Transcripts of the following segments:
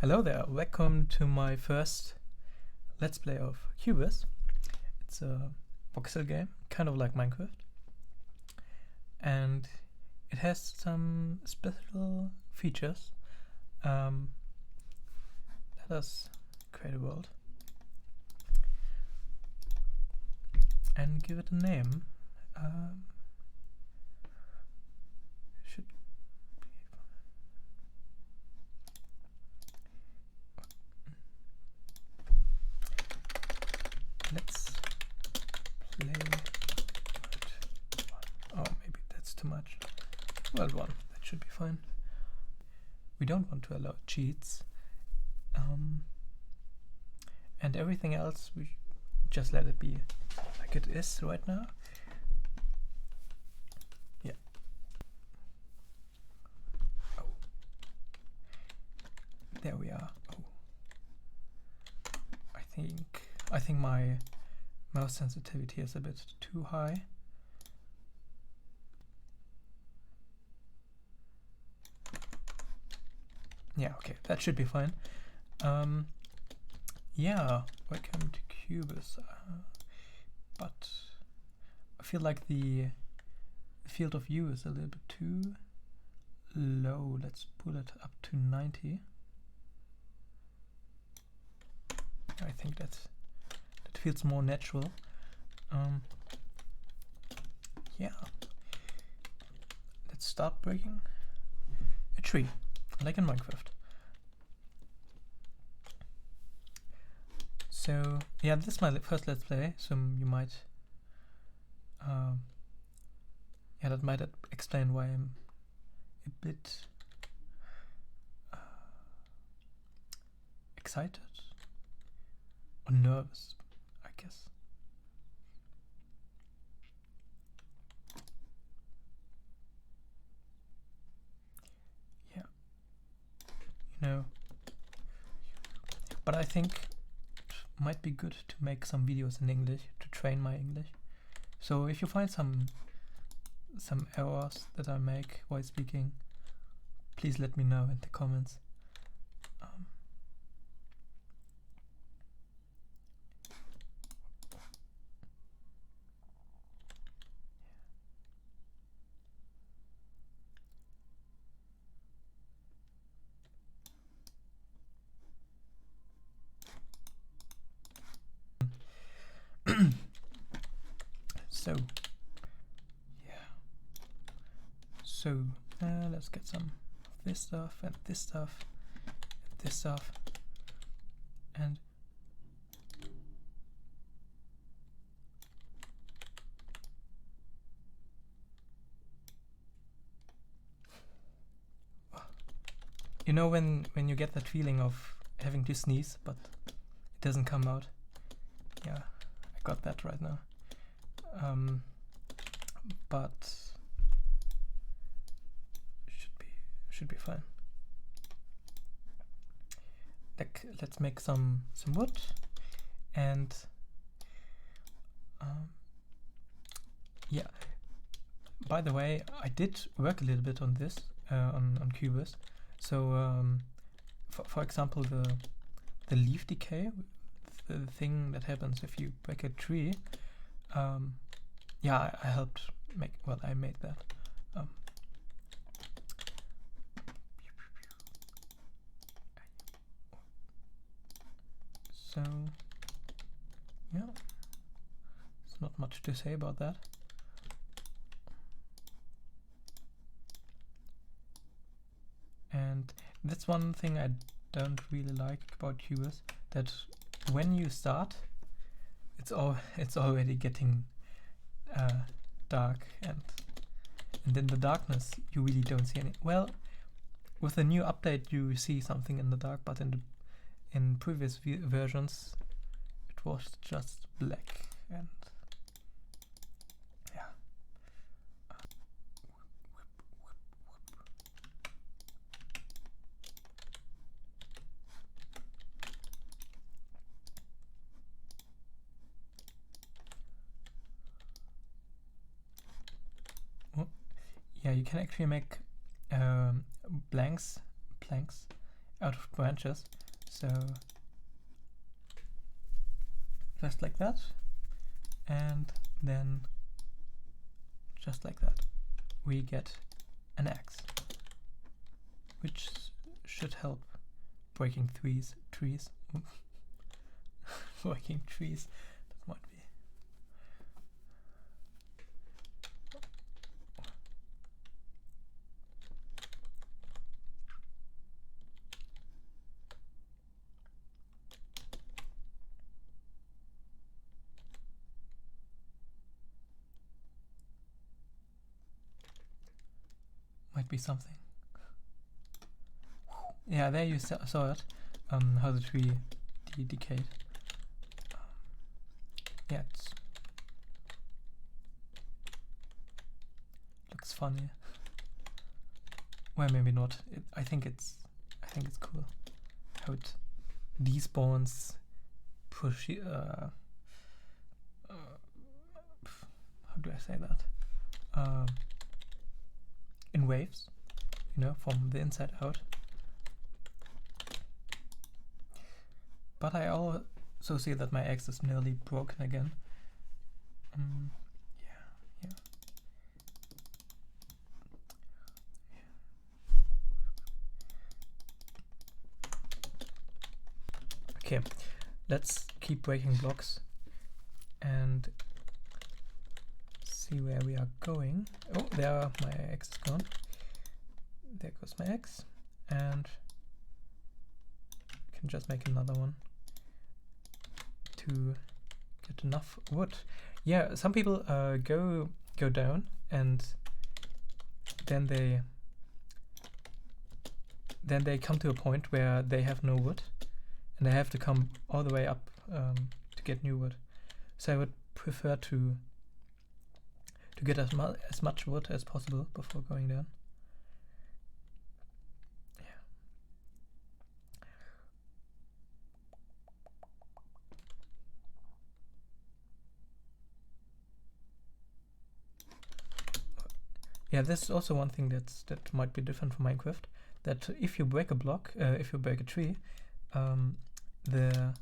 Hello there, welcome to my first Let's Play of Cubyz. It's a voxel game, kind of like Minecraft. And it has some special features. Let us create a world. And give it a name. Should be Let's play World 1. Oh, maybe that's too much. World 1, that should be fine. We don't want to allow cheats. And everything else, we just let it be like it is right now. Yeah. Oh. There we are. Oh. I think my mouse sensitivity is a bit too high. Yeah, okay, that should be fine. Yeah, welcome to Cubyz. But I feel like the field of view is a little bit too low. Let's pull it up to 90. I think that feels more natural. Yeah. Let's start breaking a tree, like in Minecraft. So yeah, this is my first Let's Play, so you might yeah, that might explain why I'm a bit excited or nervous, I guess. Yeah, you know, but I think it might be good to make some videos in English to train my English. So if you find some errors that I make while speaking, please let me know in the comments. So yeah, so let's get some of this stuff and this stuff and this stuff, and you know when you get that feeling of having to sneeze but it doesn't come out. Yeah, I got that right now. But should be fine. Like, let's make some wood, and yeah. By the way, I did work a little bit on this on Cubyz. So for example, the leaf decay, the thing that happens if you break a tree. Yeah, I helped make. Well, I made that. So yeah, there's not much to say about that. And that's one thing I don't really like about Cubyz, that when you start, it's already getting dark, and in the darkness you really don't see any. Well, with the new update you see something in the dark, but in previous versions it was just black, and yeah. Yeah, you can actually make planks out of branches. So just like that, and then just like that, we get an axe, which should help breaking trees. Breaking trees, that might be. Might be something. Yeah, there you saw it, how the tree decayed. Yeah, it looks funny. Well, maybe not. I think it's cool how it despawns. How do I say that? In waves, you know, from the inside out. But I also see that my axe is nearly broken again. Yeah. Okay, let's keep breaking blocks and see where we are going. Oh, there my axe is gone. There goes my axe, and I can just make another one to get enough wood. Yeah, some people go down, and then they come to a point where they have no wood, and they have to come all the way up to get new wood. So I would prefer to get as much wood as possible before going down. Yeah, this is also one thing that might be different from Minecraft. That if you break a block, if you break a tree, the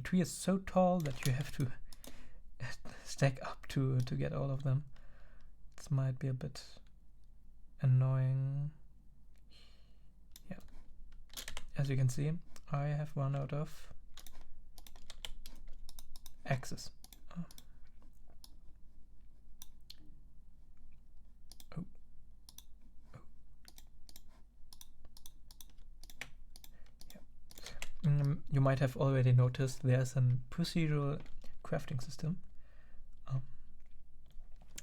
tree is so tall that you have to stack up to get all of them. This might be a bit annoying. Yeah, as you can see, I have run out of axes. You might have already noticed there's a procedural crafting system.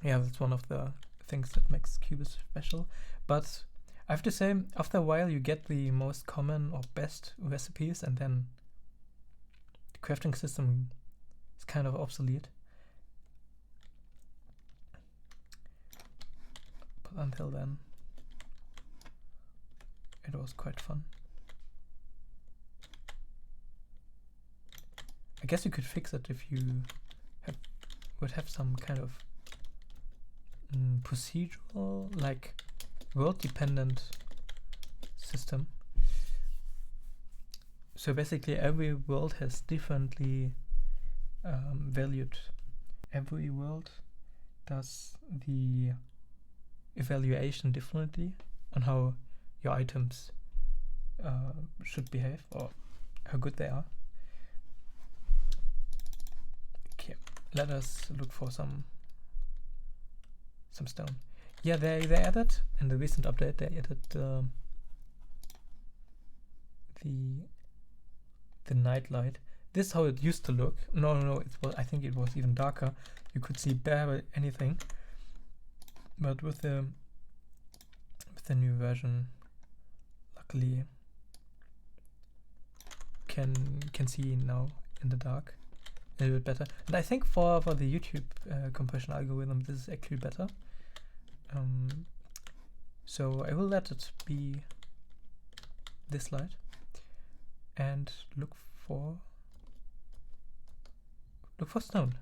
Yeah, that's one of the things that makes Cubyz special. But I have to say, after a while you get the most common or best recipes, and then the crafting system is kind of obsolete. But until then, it was quite fun. I guess you could fix it if you would have some kind of procedural, like world-dependent system. So basically every world has differently valued. Every world does the evaluation differently on how your items should behave or how good they are. Okay, let us look for some stone. Yeah, they added in the recent update. They added the night light. This is how it used to look. No, it was. I think it was even darker. You could see barely anything. But with the new version, luckily, can see now in the dark a little bit better. And I think for the YouTube compression algorithm, this is actually better. So I will let it be this light and look for stone.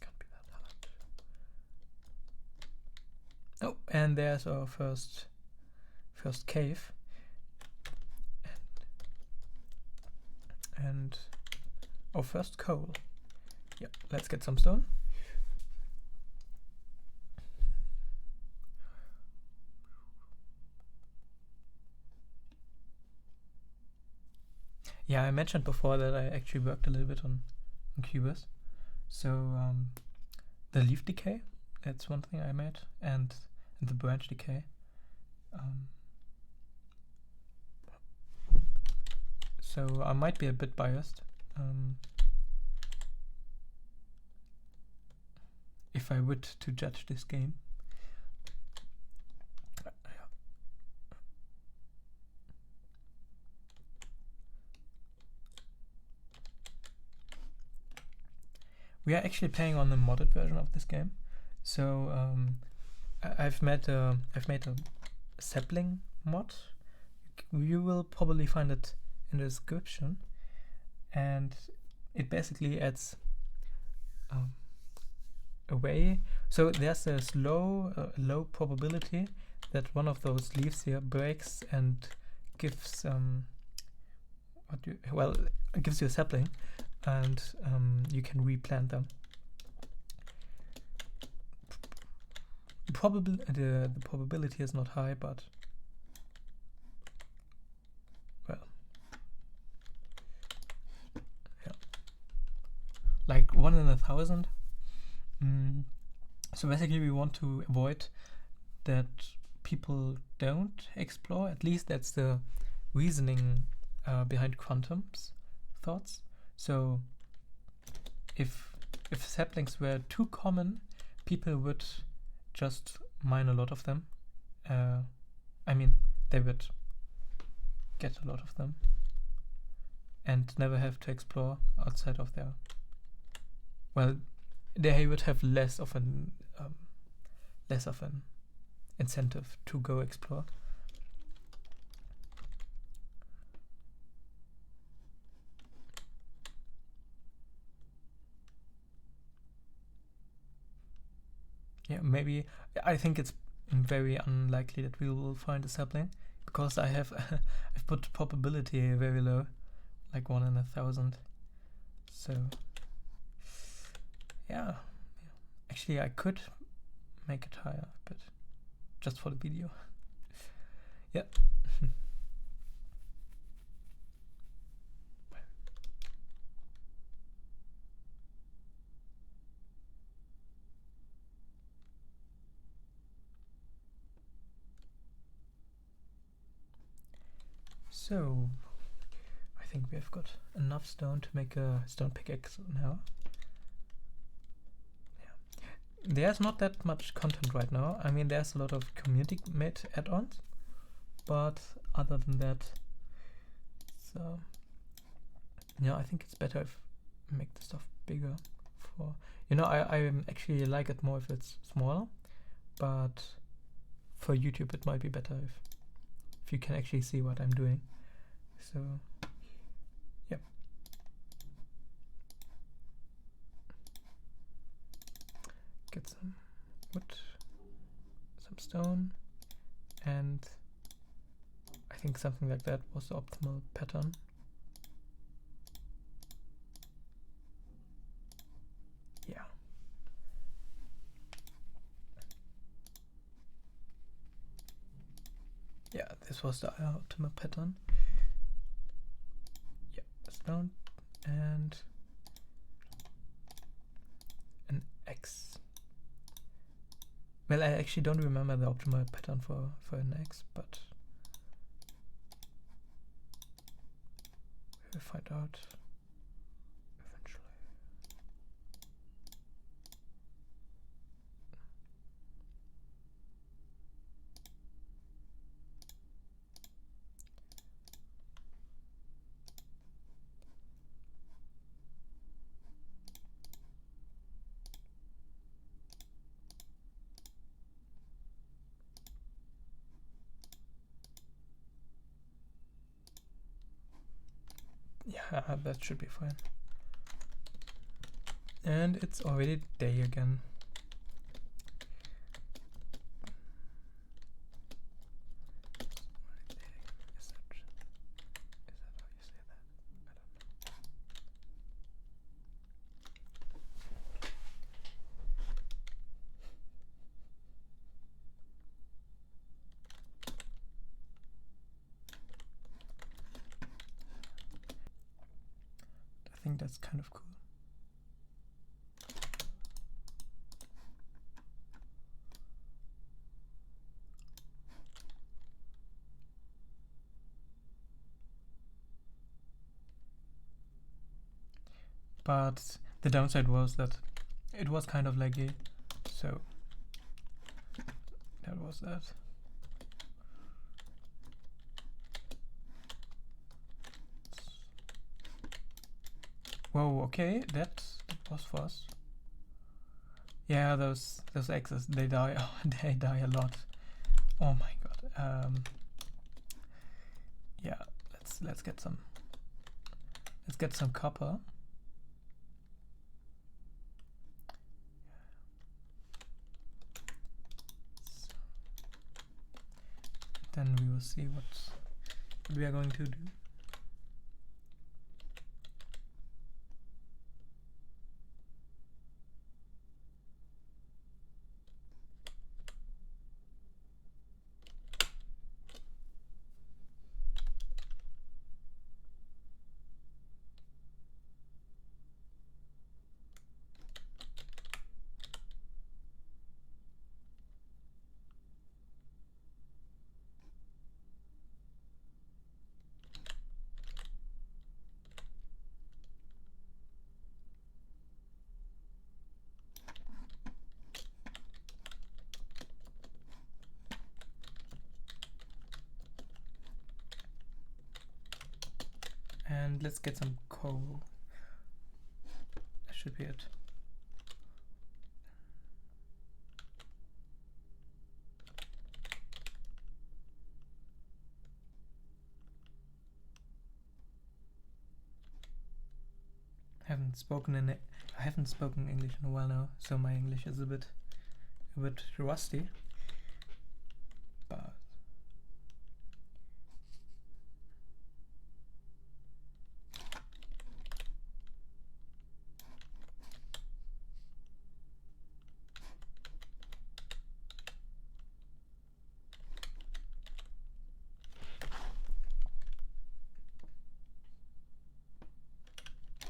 Can't be that hard. Oh, and there's our first cave. And our first coal. Yeah, let's get some stone. Yeah, I mentioned before that I actually worked a little bit on Cubyz. So the leaf decay, that's one thing I made, and the branch decay. So I might be a bit biased if I would to judge this game. We are actually playing on the modded version of this game. So I've made a Sapling mod. You will probably find it in the description, and it basically adds a way. So there's a low probability that one of those leaves here breaks and gives gives you a sapling, and you can replant them. Probably the probability is not high, but well, yeah, like 1 in 1,000. So basically we want to avoid that people don't explore. At least that's the reasoning behind Quantum's thoughts. So if saplings were too common, people would just mine a lot of them. I mean, they would get a lot of them and never have to explore outside of their, well, they would have less of an incentive to go explore. Yeah, maybe. I think it's very unlikely that we will find a sapling, because I've put probability very low, like 1 in 1,000. So yeah, actually I could make it higher, but just for the video. Yeah. So I think we have got enough stone to make a stone pickaxe now. Yeah. There's not that much content right now. I mean, there's a lot of community made add-ons, but other than that, so yeah, I think it's better if I make the stuff bigger. For I actually like it more if it's smaller, but for YouTube it might be better if you can actually see what I'm doing. So yep. Get some wood, some stone, and I think something like that was the optimal pattern. Yeah. Yeah, this was the optimal pattern. Yeah, stone and an X. Well, I actually don't remember the optimal pattern for an X, but we'll find out eventually. Yeah, that should be fine. And it's already day again. think that's kind of cool. But the downside was that it was kind of laggy, so that was that. Whoa, okay, that was fast. Yeah, those X's, they die. Oh, they die a lot. Oh my god. Yeah, let's get some. Let's get some copper. Then we will see what we are going to do. And let's get some coal. That should be it. I haven't spoken English in a while now, so my English is a bit rusty. But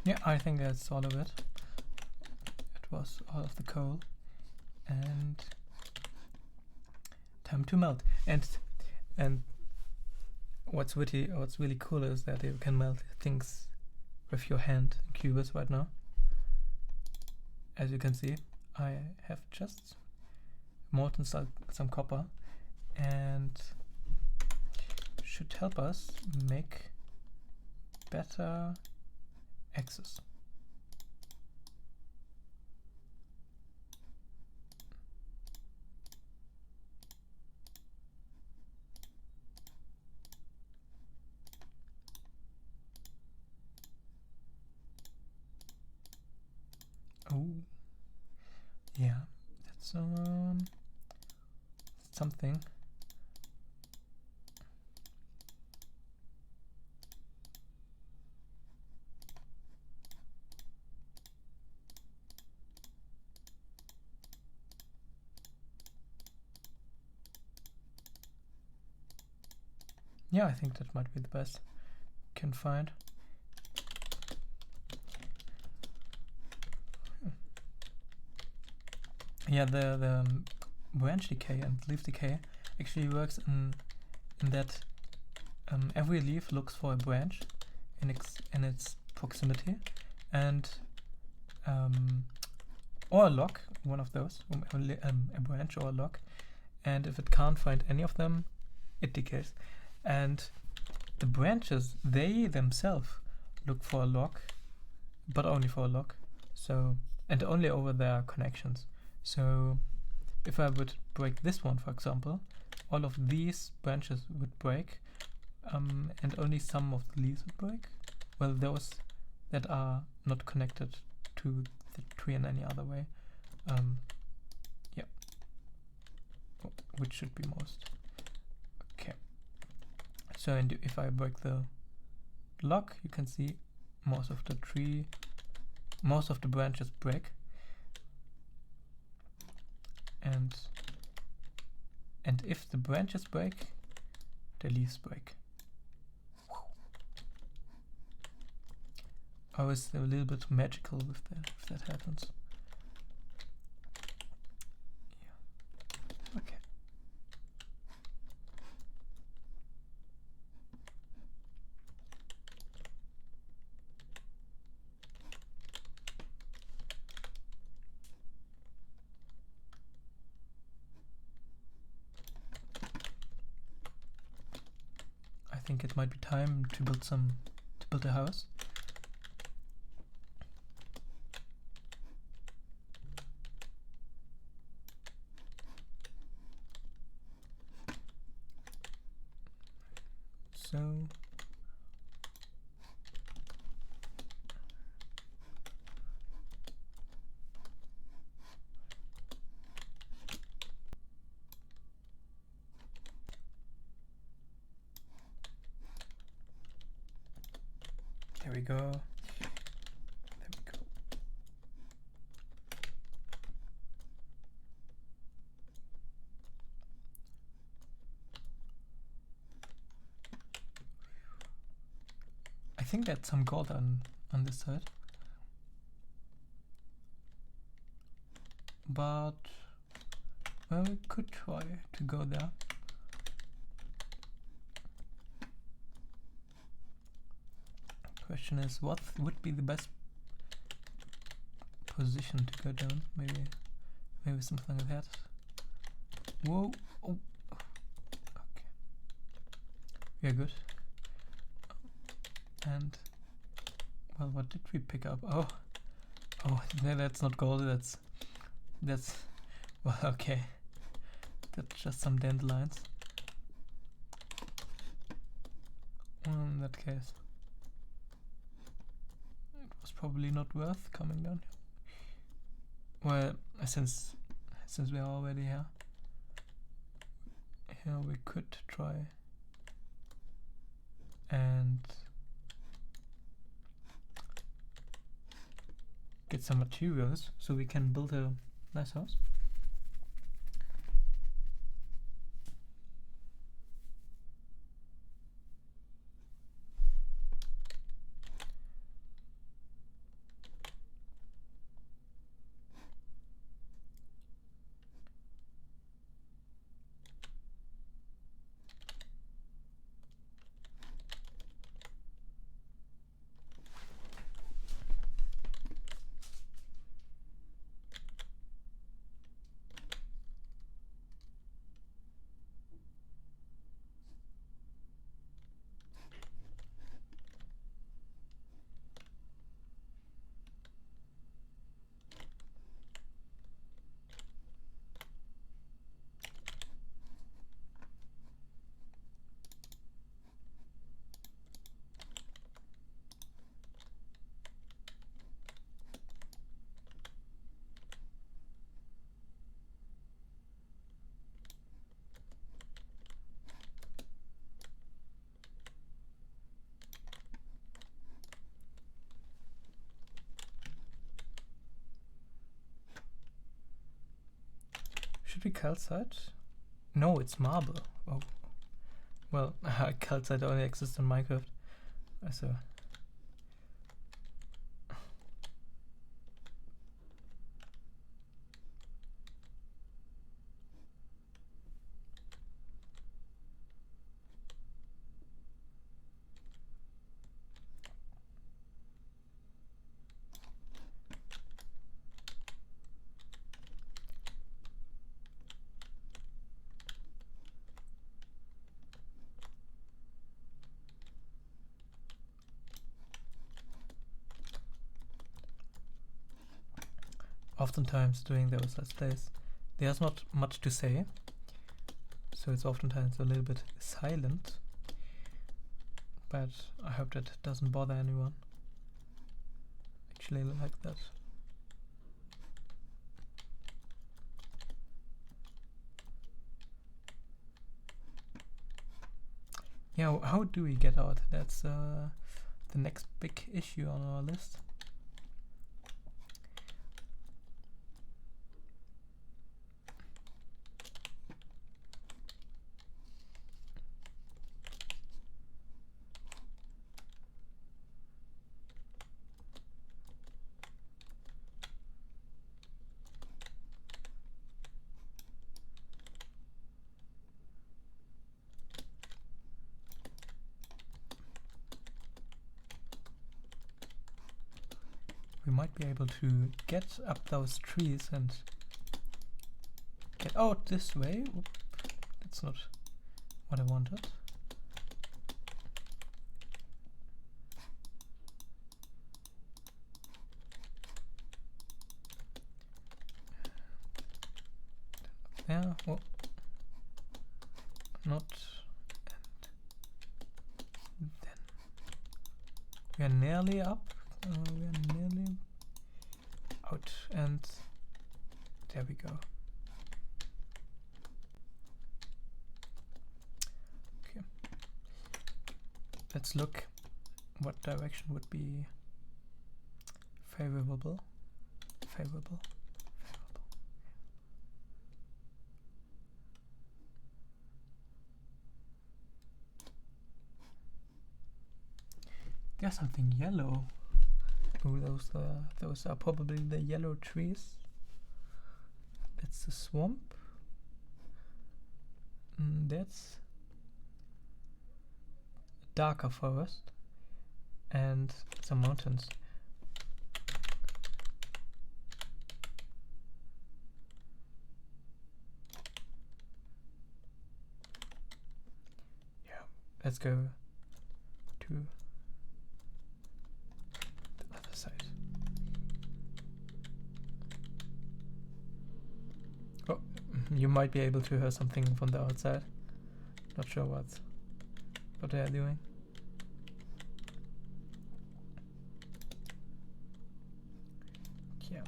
yeah, I think that's all of it. It was all of the coal, and time to melt. And what's really cool is that you can melt things with your hand in Cubyz right now. As you can see, I have just molten some copper, and should help us make better axes. Oh, yeah, that's something. Yeah, I think that might be the best I can find. Yeah, the branch decay and leaf decay actually works in that every leaf looks for a branch in its proximity, and or a log, one of those, a branch or a log, and if it can't find any of them, it decays. And the branches, they themselves look for a log, but only for a log, so, and only over their connections. So if I would break this one, for example, all of these branches would break, and only some of the leaves would break. Well, those that are not connected to the tree in any other way. Yeah, which should be most. Okay. So, and if I break the log, you can see most of the branches break. And if the branches break, the leaves break. always a little bit magical with that if that happens. Yeah. Okay. I think it might be time to build a house. So there we go. There we go. I think that's some gold on this side. But well, we could try to go there. Question is, what would be the best position to go down? Maybe something like that. Whoa! Oh. Okay. We are good. And well, what did we pick up? Oh, no, that's not gold. That's well, okay. That's just some dandelions. In that case, it was probably not worth coming down here. Well, since we are already here, we could try and get some materials so we can build a nice house. Should be calcite? No, it's marble. Oh, well, calcite only exists in Minecraft, so. Oftentimes during those last days, there's not much to say, so it's oftentimes a little bit silent, but I hope that doesn't bother anyone. Actually, like that. Yeah, how do we get out? That's the next big issue on our list. we might be able to get up those trees and get out this way. Oop, that's not what I wanted. Yeah, well, not. And then we are nearly up. We are nearly out, and there we go. Okay, let's look what direction would be favorable. Favorable. There's something yellow. Oh, those are probably the yellow trees. That's the swamp. That's a darker forest and some mountains. Yeah, let's go to side. Oh, you might be able to hear something from the outside. Not sure what they are doing. Yeah.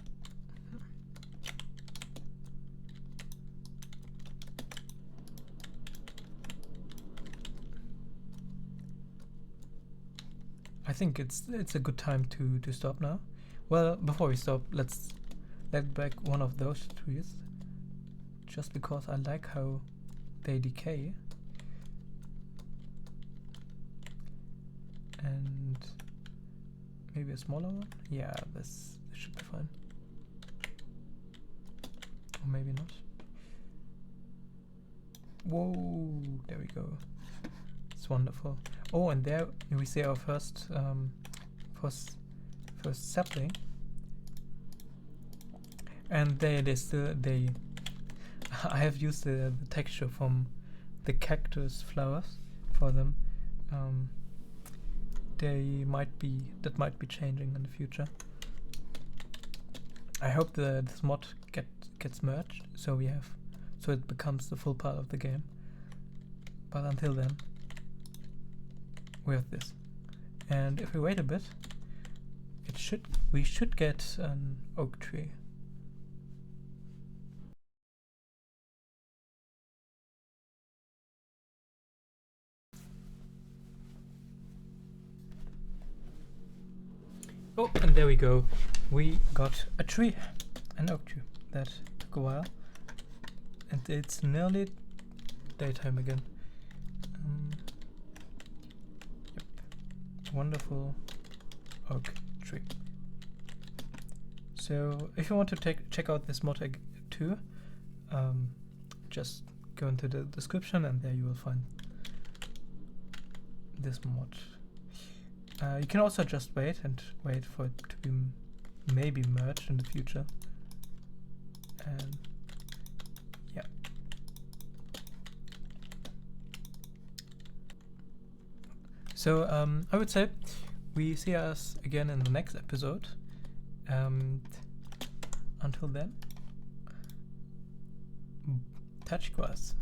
I think it's a good time to stop now. Well, before we stop, let's let back one of those trees, just because I like how they decay. And maybe a smaller one? Yeah, this should be fine. Or maybe not. Whoa, there we go. It's wonderful. Oh, and there we see our first sapling, and they I have used the texture from the cactus flowers for them. That might be changing in the future. I hope this mod gets merged so it becomes the full part of the game. But until then, we have this, and if we wait a bit, we should get an oak tree. Oh, and there we go. We got a tree, an oak tree. That took a while, and it's nearly daytime again. Wonderful oak tree. So if you want to check out this mod too, just go into the description and there you will find this mod. You can also just wait for it to be maybe merged in the future. And yeah. So I would say we see us again in the next episode. Until then, touch grass.